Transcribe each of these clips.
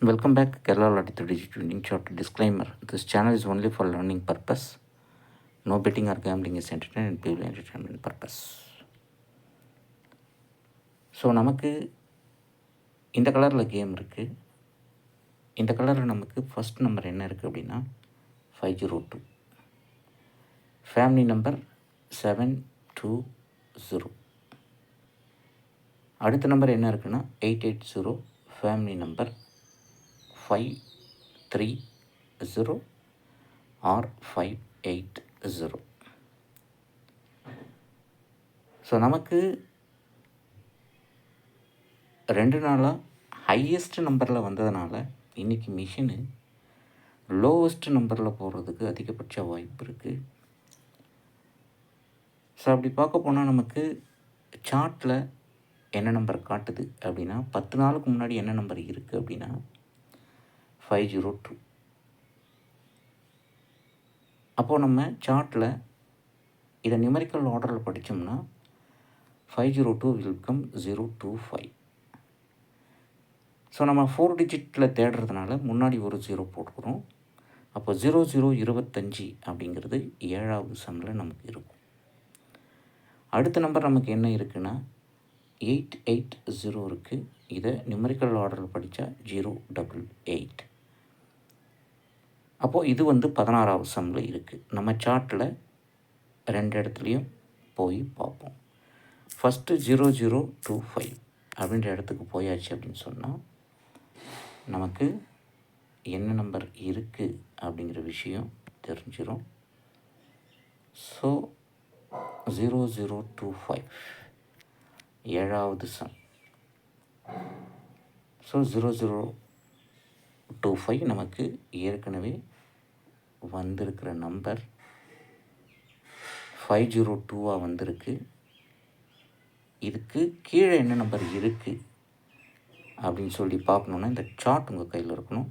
Welcome back, Kerala Lottery 3D Tuning. Short disclaimer: this channel is only for learning purpose. No betting or gambling is entertainment and purely entertainment purpose. So நமக்கு இந்த கலரில் game இருக்குது. இந்த கலரில் நமக்கு first number என்ன இருக்குது அப்படின்னா 502. Family number 720. அடுத்த நம்பர் என்ன இருக்குன்னா 880. Family number 530 R 580. ஸோ நமக்கு 2 நாளாக ஹையஸ்ட் நம்பரில் வந்ததுனால இன்றைக்கி மிஷினு லோவஸ்ட் நம்பரில் போகிறதுக்கு அதிகபட்ச வாய்ப்பு இருக்குது. ஸோ அப்படி பார்க்க போனால் நமக்கு சார்ட்டில் என்ன நம்பர் காட்டுது அப்படின்னா 10 நாளுக்கு முன்னாடி என்ன நம்பர் இருக்குது அப்படின்னா 502. அப்போது நம்ம சார்ட்டில் இதை நியூமெரிக்கல் ஆர்டரில் படித்தோம்னா 502 will become 025. ஸோ நம்ம 4 டிஜிட்டில் தேடுறதுனால முன்னாடி ஒரு 0 போட்டுக்கிறோம். அப்போ 0025 அப்படிங்கிறது 7வது சம்மில் நமக்கு இருக்கும். அடுத்த நம்பர் நமக்கு என்ன இருக்குன்னா 880 இருக்குது. இதை நியூமெரிக்கல் ஆர்டரில் படித்தா 088. அப்போது இது 16வது சம்மில் இருக்குது. நம்ம சார்ட்டில் 2 இடத்துலையும் போய் பார்ப்போம். ஃபஸ்ட்டு 0025 அப்படின்ற இடத்துக்கு போயாச்சு அப்படின்னு சொன்னால் நமக்கு என்ன நம்பர் இருக்குது அப்படிங்கிற விஷயம் தெரிஞ்சிடும். ஸோ 0025 7வது சம். ஸோ 0025 நமக்கு ஏற்கனவே வந்திருக்கிற நம்பர் 502 வந்திருக்கு. இதுக்கு கீழே என்ன நம்பர் இருக்குது அப்படின்னு சொல்லி பார்க்கணுன்னா இந்த சார்ட் உங்கள் கையில் இருக்கணும்.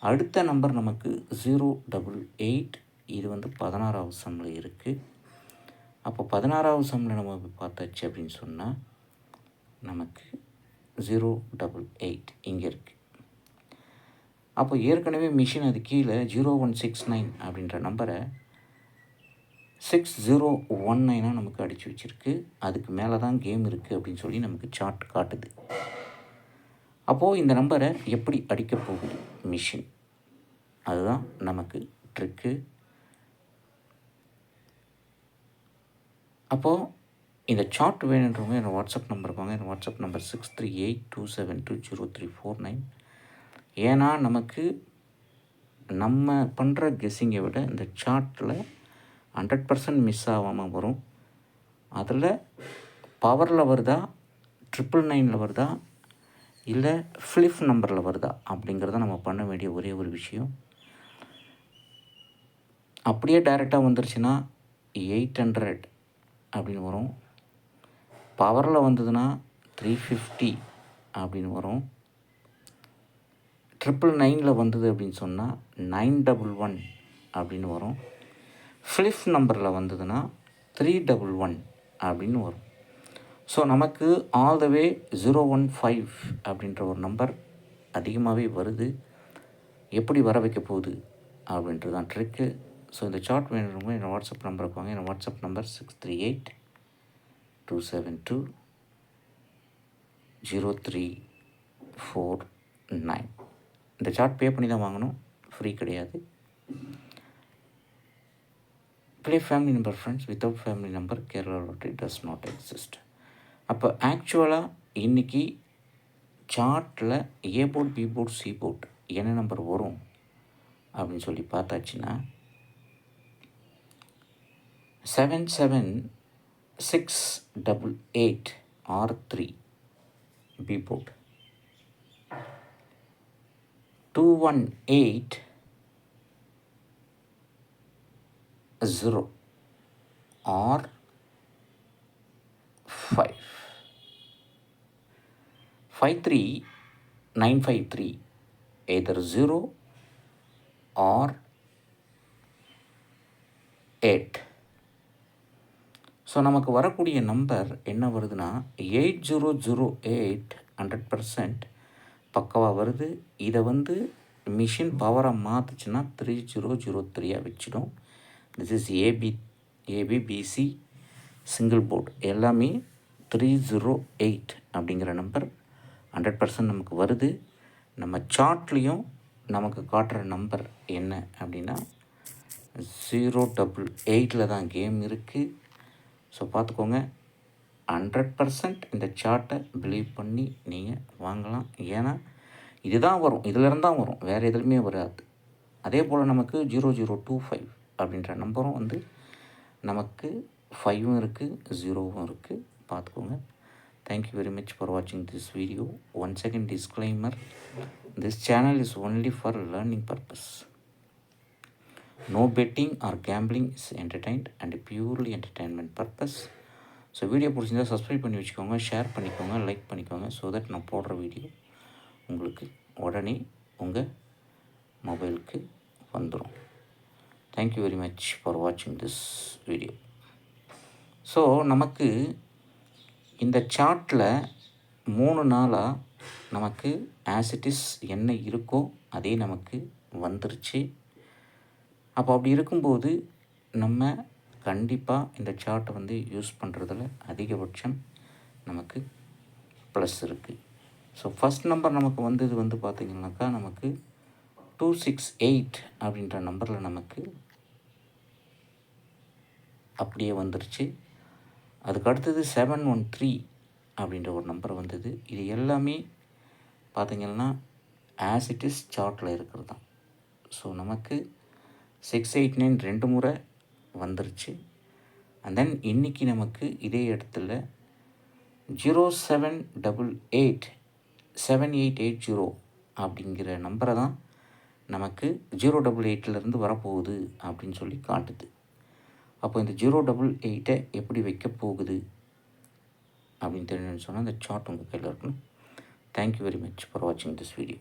அடுத்த நம்பர் நமக்கு 088. இது 16வது சம்மில் இருக்குது. அப்போ 16வது சம்மில் நம்ம பார்த்தாச்சு அப்படின்னு சொன்னால் நமக்கு 088 இங்கே இருக்குது. அப்போ ஏற்கனவே மிஷின் அது கீழே 0169 அப்படின்ற நம்பரை 6019 நமக்கு அடித்து வச்சுருக்கு. அதுக்கு மேலே தான் கேம் இருக்குது அப்படின்னு சொல்லி நமக்கு சார்ட் காட்டுது. அப்போது இந்த நம்பரை எப்படி அடிக்க போகுது மிஷின், அதுதான் நமக்கு ட்ரிக்கு. அப்போது இந்த சார்ட் வேணுன்றவங்க என்னோடய வாட்ஸ்அப் நம்பர் வாங்க. என் வாட்ஸ்அப் நம்பர் 6382720349. ஏன்னா நமக்கு நம்ம பண்ணுற கெஸ்ஸிங்கை விட இந்த சார்ட்டில் 100% மிஸ் ஆகாமல் வரும். அதில் பவரில் வருதா, 999 வருதா, இல்லை ஃப்ளிப் நம்பரில் வருதா அப்படிங்கிறத நம்ம பண்ண வேண்டிய ஒரே ஒரு விஷயம். அப்படியே டைரெக்டாக வந்துருச்சுன்னா 800 அப்படின்னு வரும். பவரில் வந்ததுன்னா 350 அப்படின்னு வரும். 999 வந்தது அப்படின்னு சொன்னால் 911 அப்படின்னு வரும். ஃப்ளிப் நம்பரில் வந்ததுன்னா 311 அப்படின்னு வரும். ஸோ நமக்கு ஆல் த வே 015 அப்படின்ற ஒரு நம்பர் அதிகமாகவே வருது. எப்படி வர வைக்க போகுது அப்படின்றது தான் ட்ரிக்கு. ஸோ இந்த சார்ட் வேணுறவங்க என்னோடய வாட்ஸ்அப் நம்பருக்கு வாங்க. என்னோடய வாட்ஸ்அப் நம்பர் 6382720349. இந்த சார்ட் பே பண்ணி தான் வாங்கணும், ஃப்ரீ கிடையாது. Play family number friends. Without family number Kerala lottery does not exist. அப்போ ஆக்சுவலாக இன்றைக்கி சார்ட்டில் A board, B board, C board என்ன நம்பர் வரும் அப்படின்னு சொல்லி பார்த்தாச்சுன்னா 77688 R3 B board, 2180 R5, 53953 either 0 or 8. So நமக்கு வரக்கூடிய நம்பர் என்ன வருதுன்னா 8008 100%, பக்காவாக வருது. இதை வந்து மிஷின் பவராக மாற்றுச்சுன்னா 3003 வச்சிடும். This is ABBC single board எல்லாமே 308 அப்படிங்கிற நம்பர் 100% நமக்கு வருது. நம்ம சார்ட்லேயும் நமக்கு காட்டுற நம்பர் என்ன அப்படின்னா 088 தான் கேம் இருக்குது. ஸோ பார்த்துக்கோங்க, 100% இந்த சார்ட்டை பிலீவ் பண்ணி நீங்கள் வாங்கலாம். ஏன்னா இதுதான் வரும், இதிலேருந்து தான் வரும், வேறு எதுலையுமே வராது. அதே போல் நமக்கு 0025 அப்படின்ற நம்பரும் வந்து நமக்கு 5ம் இருக்குது, 0வும் இருக்குது. பார்த்துக்கோங்க. Thank you very much for watching this video. Once again disclaimer, this channel is only for learning purpose. No betting or gambling is entertained and purely entertainment purpose. So video பிடிச்சிருந்தா சப்ஸ்கிரைப் பண்ணி வச்சுக்கோங்க, share பண்ணிக்கோங்க, like பண்ணிக்கோங்க. So that நான் போடுற video உங்களுக்கு உடனே உங்கள் மொபைலுக்கு வந்துடும். தேங்க்யூ வெரி மச் ஃபார் வாட்சிங் திஸ் வீடியோ. ஸோ நமக்கு இந்த சார்ட்டில் 3 நாளாக நமக்கு ஆசிட்டிஸ் என்ன இருக்கோ அதே நமக்கு வந்துருச்சு. அப்போ அப்படி இருக்கும்போது நம்ம கண்டிப்பாக இந்த சார்ட்டை வந்து யூஸ் பண்ணுறதுல அதிகபட்சம் நமக்கு ப்ளஸ் இருக்குது. ஸோ ஃபஸ்ட் நம்பர் நமக்கு வந்தது வந்து பார்த்திங்கனாக்கா நமக்கு 268 அப்படின்ற நம்பரில் நமக்கு அப்படியே வந்துருச்சு. அதுக்கு அடுத்தது 713 அப்படின்ற ஒரு நம்பர் வந்தது. இது எல்லாமே பார்த்திங்கன்னா ஆசிட்டிஸ் சார்ட்டில் இருக்கிறது தான். ஸோ நமக்கு 689 2 முறை வந்துருச்சு. அண்ட் தென் இன்றைக்கி நமக்கு இதே இடத்துல 0788 7880 அப்படிங்கிற நம்பரை தான் நமக்கு 088 வரப்போகுது அப்படின்னு சொல்லி காட்டுது. அப்போ இந்த 088 எப்படி வைக்க போகுது அப்படின்னு தெரியும்னு சொன்னால் அந்த சார்ட் உங்கள் கையில் இருக்கணும். தேங்க்யூ வெரி மச் ஃபார் வாட்சிங் திஸ் வீடியோ.